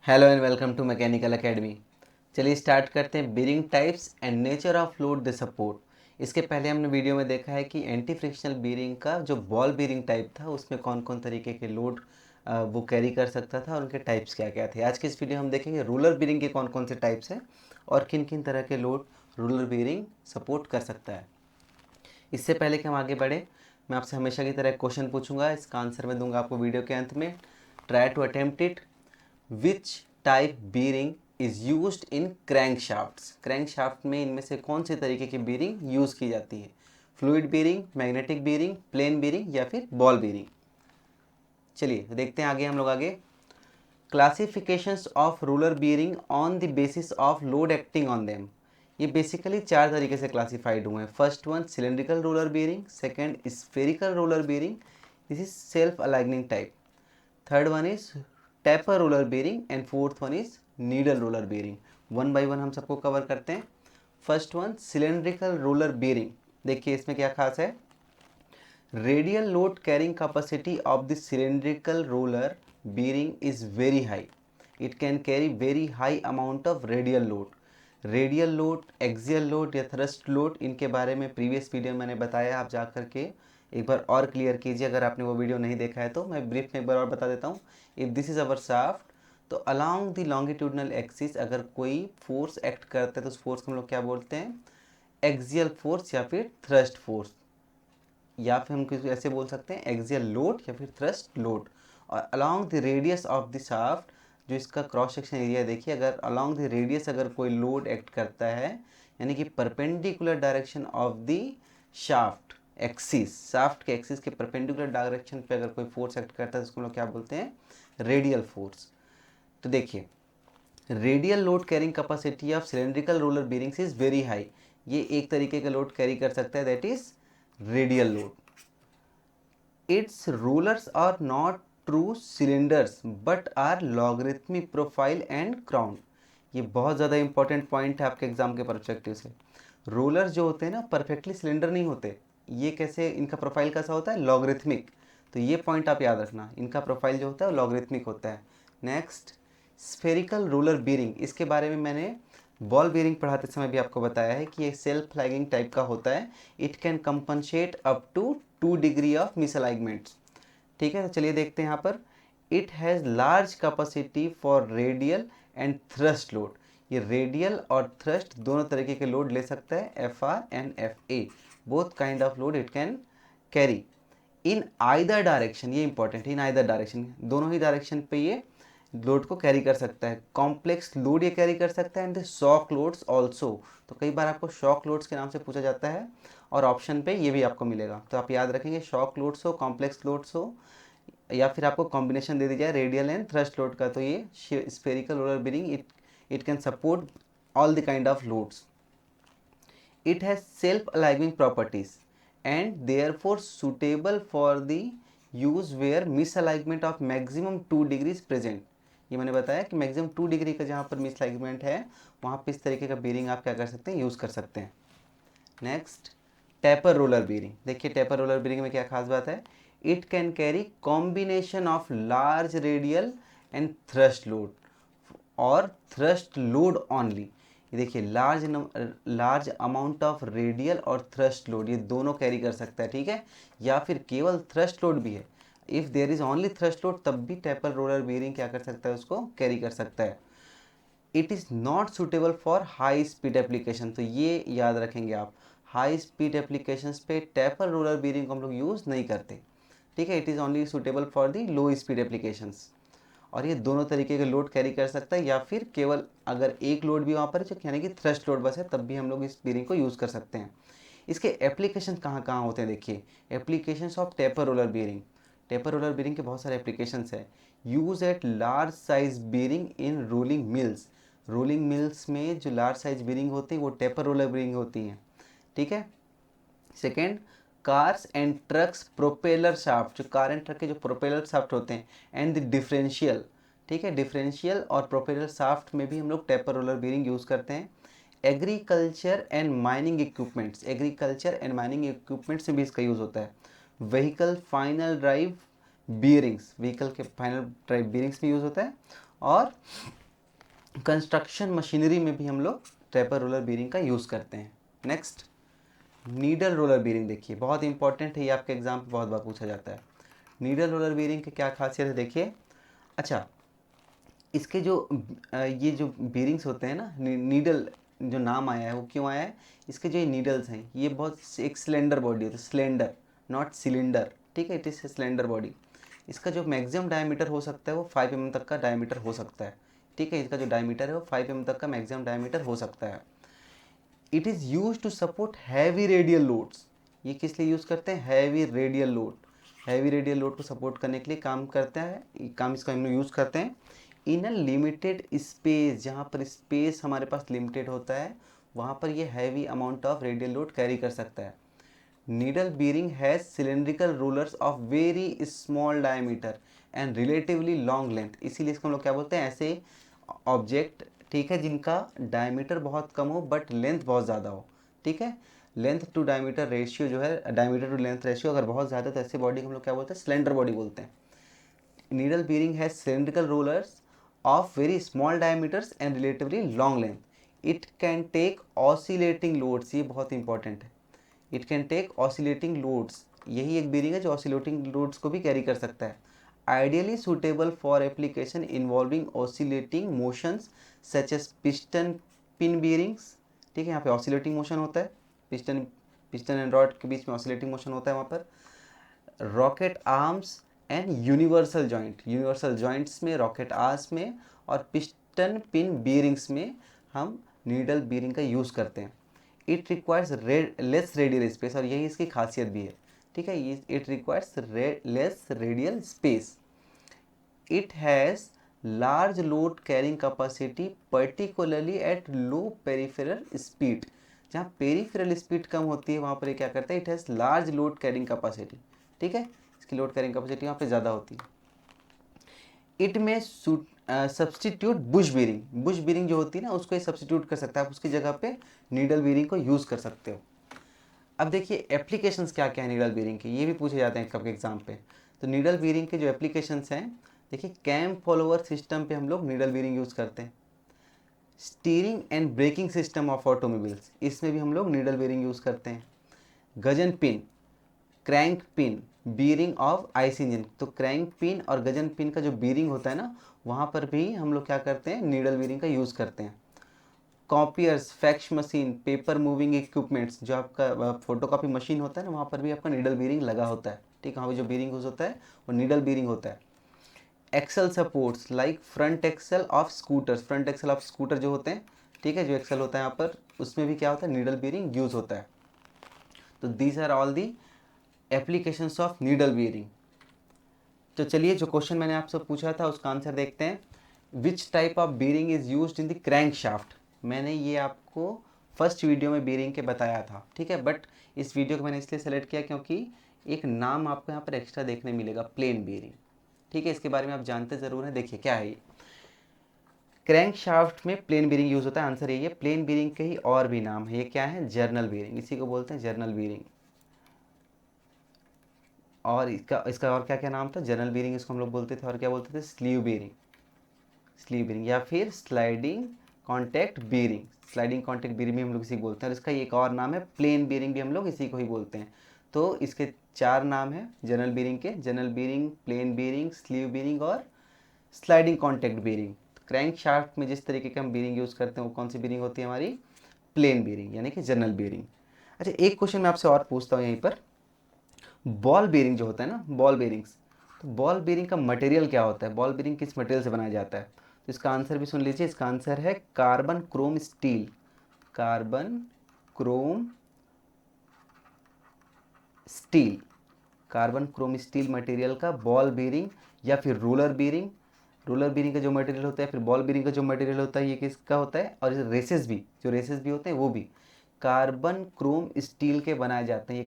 Hello and welcome to mechanical academy. चलिए start करते हैं। Bearing types and nature of load they support. इसके पहले हमने वीडियो में देखा है कि एंटी फ्रिक्शनल बीरिंग का जो बॉल बीरिंग टाइप था उसमें कौन कौन तरीके के लोड वो कैरी कर सकता था और उनके टाइप्स क्या क्या थे। आज की इस वीडियो हम देखेंगे रूलर बीरिंग के कौन कौन से टाइप्स हैं और किन किन तरह के लोड रूलर बीरिंग सपोर्ट कर सकता है। इससे पहले कि हम आगे बढ़े, मैं आपसे हमेशा की तरह क्वेश्चन पूछूंगा, इसका आंसर मैं दूंगा आपको वीडियो के अंत में। Try to attempt it. Which type bearing is used in crank shafts. Crank shaft में इनमें से कौन से तरीके की बीरिंग यूज़ की जाती है? Fluid bearing, magnetic bearing, plain bearing या फिर बॉल बीरिंग। चलिए देखते हैं आगे हम लोग आगे। Classifications of ruler bearing on the basis of load acting on them. ये बेसिकली चार तरीके से क्लासिफाइड हुए हैं। First one cylindrical roller bearing, second spherical roller bearing, this is self aligning type, third one is taper roller bearing and fourth one is needle roller bearing. One by one हम सबको cover करते हैं। First one cylindrical roller bearing. देखिए इसमें क्या खास है। Radial load carrying capacity of the cylindrical roller bearing is very high. It can carry very high amount of radial load. Radial load, axial load या thrust load, इनके बारे में previous video मैंने बताया, आप जा कर के एक बार और क्लियर कीजिए अगर आपने वो वीडियो नहीं देखा है तो। मैं ब्रीफ में एक बार और बता देता हूँ। If this is our shaft, तो अलोंग द लॉन्गिट्यूडनल एक्सिस अगर कोई फोर्स एक्ट करता है तो उस फोर्स को हम लोग क्या बोलते हैं? एक्सियल फोर्स या फिर थ्रस्ट फोर्स, या फिर हम किसी ऐसे बोल सकते हैं एक्सियल लोड या फिर थ्रस्ट लोड। और along the radius of the shaft, जो इसका क्रॉस सेक्शन एरिया देखिए, अगर अलोंग द रेडियस अगर कोई लोड एक्ट करता है, यानी कि perpendicular direction of the shaft axis, shaft के एक्सिस के परपेंडिकुलर डायरेक्शन पे अगर कोई फोर्स एक्ट करता है तो उसको लोग क्या बोलते हैं? Radial force. तो देखिए radial load carrying capacity of cylindrical roller बीरिंग्स is very high. ये एक तरीके का लोड कैरी कर सकता है, that is radial load. Its rulers are not true cylinders but are logarithmic profile and crown। ये बहुत ज़्यादा इंपॉर्टेंट पॉइंट है आपके एग्जाम के परस्पेक्टिव से। रोलर जो होते हैं ना परफेक्टली सिलेंडर नहीं होते। ये कैसे, इनका प्रोफाइल कैसा होता है? लॉगरिथमिक। तो ये पॉइंट आप याद रखना, इनका प्रोफाइल जो होता है वो लॉगरिथमिक होता है। नेक्स्ट स्फेरिकल रोलर बीरिंग, इसके बारे में मैंने बॉल बीरिंग पढ़ाते समय भी आपको बताया है कि ये सेल्फ फ्लैगिंग टाइप का होता है। It can compensate up to 2 degree of misalignments. ठीक है, तो चलिए देखते हैं यहाँ पर। It has large capacity for radial and thrust load. ये रेडियल और थ्रस्ट दोनों तरीके के लोड ले सकता है, F R and F A, both kind of load it can carry in either direction. ये इंपॉर्टेंट है, इन आइदर डायरेक्शन, दोनों ही डायरेक्शन पे ये लोड को कैरी कर सकता है। कॉम्प्लेक्स लोड ये कैरी कर सकता है एंड शॉक लोड्स ऑल्सो। तो कई बार आपको शॉक लोड्स के नाम से पूछा जाता है और ऑप्शन पे ये भी आपको मिलेगा, तो आप याद रखेंगे शॉक लोड्स हो, कॉम्प्लेक्स लोड्स हो, या फिर आपको कॉम्बिनेशन दे दी जाए रेडियल एंड थ्रस्ट लोड का, तो ये spherical roller bearing it can support all the kind of loads. It has self-aligning properties and therefore suitable for the use where misalignment of maximum 2 degrees present। ये मैंने बताया कि maximum 2 degree का जहाँ पर मिसलाइनमेंट है वहाँ पे इस तरीके का बीरिंग आप क्या कर सकते हैं? यूज़ कर सकते हैं। Next taper roller bearing. देखिए टेपर रोलर बीरिंग में क्या खास बात है। It can carry combination of large radial and thrust load और थ्रस्ट लोड ओनली। ये देखिए लार्ज अमाउंट ऑफ रेडियल और थ्रस्ट लोड ये दोनों कैरी कर सकता है, ठीक है, या फिर केवल थ्रस्ट लोड भी है। If there is only thrust load तब भी टेपर रोलर बीरिंग क्या कर सकता है? उसको कैरी कर सकता है। It is not suitable for high speed application. तो ये याद रखेंगे आप, हाई स्पीड एप्लीकेशंस पे टेपर रोलर बीरिंग को हम लोग यूज़ नहीं करते, ठीक है। It is only suitable for the low speed applications. और ये दोनों तरीके के लोड कैरी कर सकता है, या फिर केवल अगर एक लोड भी वहाँ पर है जो यानी कि थ्रस्ट लोड बस है तब भी हम लोग इस बीरिंग को यूज़ कर सकते हैं। इसके एप्लीकेशन कहाँ कहाँ होते हैं? देखिए applications of taper roller bearing. Taper roller bearing के बहुत सारे एप्लीकेशंस हैं। Use at large size bearing in rolling mills. Rolling mills में जो लार्ज साइज बीरिंग होती है वो टेपर रोलर बीरिंग होती हैं, ठीक है। Second cars and trucks propeller shaft, जो कार एंड ट्रक के जो प्रोपेलर शाफ्ट होते हैं, एंड द डिफरेंशियल, ठीक है, डिफरेंशियल और प्रोपेलर शाफ्ट में भी हम लोग टेपर रोलर बीरिंग यूज़ करते हैं। Agriculture and mining equipments, agriculture and mining equipments में भी इसका यूज़ होता है। व्हीकल फाइनल ड्राइव बीयरिंग्स, व्हीकल के फाइनल ड्राइव बीयरिंग्स में यूज़ होता है। और कंस्ट्रक्शन मशीनरी में भी हम लोग टेपर रोलर बीरिंग का यूज़ करते हैं। नेक्स्ट, नीडल रोलर बीरिंग देखिए, बहुत इंपॉर्टेंट है, ये आपके एग्जाम में बहुत बार पूछा जाता है। नीडल रोलर बीरिंग की क्या खासियत है देखिए। अच्छा, इसके जो ये जो बीरिंग्स होते हैं ना, नीडल जो नाम आया है वो क्यों आया है, इसके जो ये नीडल्स हैं ये बहुत एक सिलेंडर बॉडी होती है, सिलेंडर नॉट सिलेंडर, ठीक है, इट इज़ सिलेंडर बॉडी। इसका जो मैक्सिमम डायमीटर हो सकता है वो 5 mm तक का डायमीटर हो सकता है, ठीक है, इसका जो डायमीटर है वो 5 mm तक का मैक्सिमम डायमीटर हो सकता है। It is use to support heavy radial loads. ये किस लिए यूज़ करते हैं, heavy radial load, heavy radial load को सपोर्ट करने के लिए काम करता है, काम इसका हम लोग यूज़ करते हैं इन अ लिमिटेड स्पेस, जहाँ पर स्पेस हमारे पास लिमिटेड होता है वहाँ पर ये heavy amount of radial load carry कर सकता है। Needle bearing has cylindrical rollers of very small diameter and relatively long length, इसीलिए इसको हम लोग क्या बोलते हैं, ऐसे ऑब्जेक्ट, ठीक है, जिनका डायमीटर बहुत कम हो बट लेंथ बहुत ज़्यादा हो, ठीक है, लेंथ टू डायमीटर रेशियो जो है, डायमीटर टू लेंथ रेशियो अगर बहुत ज़्यादा तो ऐसे बॉडी को हम लोग क्या बोलते हैं, सिलेंडर बॉडी बोलते हैं। Needle bearing has cylindrical rollers of very small diameters and relatively long length. It can take oscillating loads, ये बहुत इंपॉर्टेंट है, it can take oscillating loads, यही एक बीरिंग है जो ऑसिलेटिंग लोड्स को भी कैरी कर सकता है। Ideally suitable for application involving oscillating motions such as piston pin बीरिंग्स, ठीक है, यहाँ पे ऑसिलेटिंग मोशन होता है, पिस्टन पिस्टन एंड रॉड के बीच में ऑसिलेटिंग मोशन होता है वहाँ पर। Rocket arms and universal joint, universal joints में, रॉकेट आर्म्स में और पिस्टन पिन बीरिंग्स में हम नीडल बीरिंग का यूज़ करते हैं। It requires less radial space, और यही इसकी खासियत भी है, ठीक है, ये it requires less radial space. It has large load carrying capacity particularly at low peripheral speed, जहाँ पेरिफेरल स्पीड कम होती है वहाँ पर ये क्या करता है, it has large load carrying capacity, ठीक है, इसकी लोड कैरिंग कैपेसिटी यहाँ पे ज़्यादा होती है। इट में substitute Bush bearing, Bush bearing जो होती है ना उसको ये सब्सटीट्यूट कर सकता है, आप उसकी जगह पे नीडल बीरिंग को यूज़ कर सकते हो। अब देखिए एप्लीकेशंस क्या क्या है नीडल बीरिंग के, ये भी पूछे जाते हैं कब एग्जाम पे। तो नीडल बीरिंग के जो एप्लीकेशंस हैं, देखिए कैम फॉलोअर सिस्टम पे हम लोग नीडल बीरिंग यूज़ करते हैं। Steering and braking system of automobiles, इसमें भी हम लोग नीडल बीरिंग यूज़ करते हैं। Gajan pin, crank pin bearing of IC engine, तो क्रैंक पिन और गजन पिन का जो बीरिंग होता है ना वहाँ पर भी हम लोग क्या करते हैं, नीडल बीरिंग का यूज़ करते हैं। Copiers, fax machine, paper moving equipments, जो आपका फोटो कॉपी मशीन होता है ना वहाँ पर भी आपका नीडल बीरिंग लगा होता है, ठीक है, वहाँ पर जो बीरिंग यूज़ होता है वो नीडल बीरिंग होता है। Axle supports like front axle of scooters, front axle of scooter जो होते हैं, ठीक है, जो एक्सल होता है यहाँ पर उसमें भी क्या होता है, नीडल बीरिंग यूज़ होता है। तो these are all the applications of needle bearing. तो चलिए जो क्वेश्चन मैंने आपसे पूछा था उसका आंसर देखते हैं। Which type of bearing is used in the crank shaft, मैंने ये आपको फर्स्ट वीडियो में बीरिंग के बताया था, ठीक है, बट इस वीडियो को मैंने इसलिए सेलेक्ट किया क्योंकि एक नाम आपको यहाँ पर एक्स्ट्रा देखने मिलेगा, प्लेन बीरिंग, ठीक है, इसके बारे में आप जानते ज़रूर हैं। देखिए क्या है ये, क्रैंक शाफ्ट में प्लेन बीरिंग यूज़ होता है, आंसर यही है। प्लेन बीरिंग के ही और भी नाम है, ये क्या है, जर्नल बीरिंग, इसी को बोलते हैं जर्नल बीरिंग। और इसका इसका और क्या क्या नाम था, जर्नल बीरिंग इसको हम लोग बोलते थे, और क्या बोलते थे, स्लीव बीरिंग, स्लीव बीरिंग, या फिर sliding contact bearing, sliding contact bearing भी हम लोग इसी को बोलते हैं। और इसका एक और नाम है प्लेन बीरिंग, भी हम लोग इसी को ही बोलते हैं। तो इसके चार नाम हैं जर्नल बीरिंग के, journal bearing, plain bearing, sleeve bearing और sliding contact bearing. Crank shaft में जिस तरीके के हम बीरिंग यूज़ करते हैं वो कौन सी बीरिंग होती है हमारी, प्लेन बीरिंग, यानी कि जर्नल बीरिंग। अच्छा एक क्वेश्चन मैं आपसे और पूछता हूँ यहीं पर, बॉल बीरिंग जो होता है ना, बॉल बीरिंग्स, तो बॉल बीरिंग का मटेरियल क्या होता है, बॉल बीरिंग किस मटेरियल से बनाया जाता है, तो इसका आंसर भी सुन लीजिए, इसका आंसर है carbon Chrome steel, carbon Chrome steel, carbon Chrome steel material का बॉल बीरिंग या फिर रोलर बीरिंग, रोलर बीरिंग का जो मटेरियल होता है, फिर बॉल बीरिंग का जो मटेरियल होता है ये किसका होता है, और रेसेस भी, जो रेसेस भी होते हैं वो भी कार्बन क्रोम स्टील के बनाए जाते हैं।